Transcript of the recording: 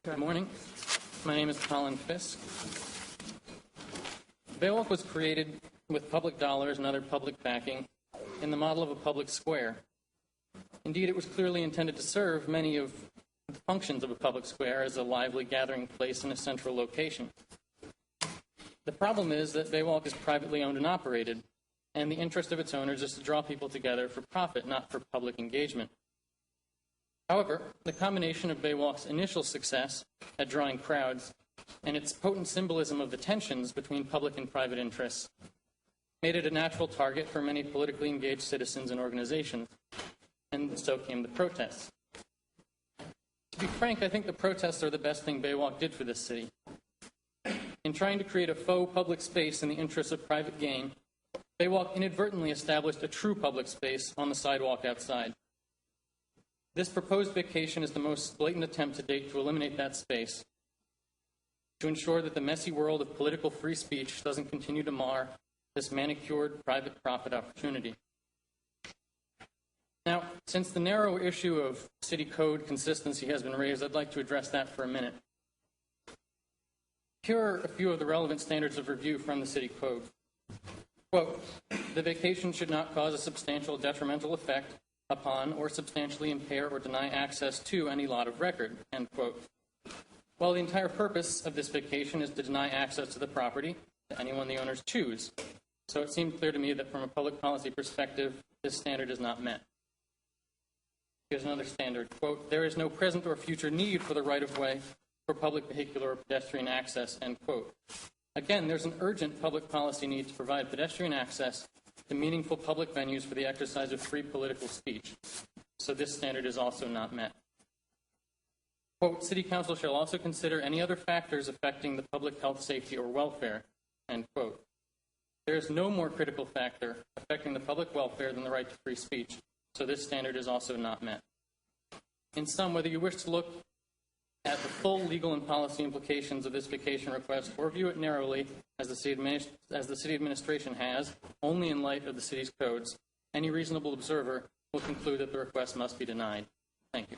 Good morning. My name is Colin Fisk. Baywalk was created with public dollars and other public backing in the model of a public square. Indeed, it was clearly intended to serve many of the functions of a public square as a lively gathering place in a central location. The problem is that Baywalk is privately owned and operated, and the interest of its owners is to draw people together for profit, not for public engagement. However, the combination of Baywalk's initial success at drawing crowds and its potent symbolism of the tensions between public and private interests made it a natural target for many politically engaged citizens and organizations, and so came the protests. To be frank, I think the protests are the best thing Baywalk did for this city. In trying to create a faux public space in the interests of private gain, Baywalk inadvertently established a true public space on the sidewalk outside. This proposed vacation is the most blatant attempt to date to eliminate that space, to ensure that the messy world of political free speech doesn't continue to mar this manicured private profit opportunity. Now, since the narrow issue of city code consistency has been raised, I'd like to address that for a minute. Here are a few of the relevant standards of review from the city code. Quote, the vacation should not cause a substantial detrimental effect upon or substantially impair or deny access to any lot of record, end quote. While the entire purpose of this vacation is to deny access to the property to anyone the owners choose. So it seemed clear to me that from a public policy perspective, this standard is not met. Here's another standard, quote, there is no present or future need for the right-of-way for public vehicular or pedestrian access, end quote. Again, there's an urgent public policy need to provide pedestrian access to meaningful public venues for the exercise of free political speech. So this standard is also not met. Quote, City Council shall also consider any other factors affecting the public health, safety, or welfare, end quote. There is no more critical factor affecting the public welfare than the right to free speech. So this standard is also not met. In sum, whether you wish to look at the full legal and policy implications of this vacation request or view it narrowly as the city administration has, only in light of the city's codes, any reasonable observer will conclude that the request must be denied. Thank you.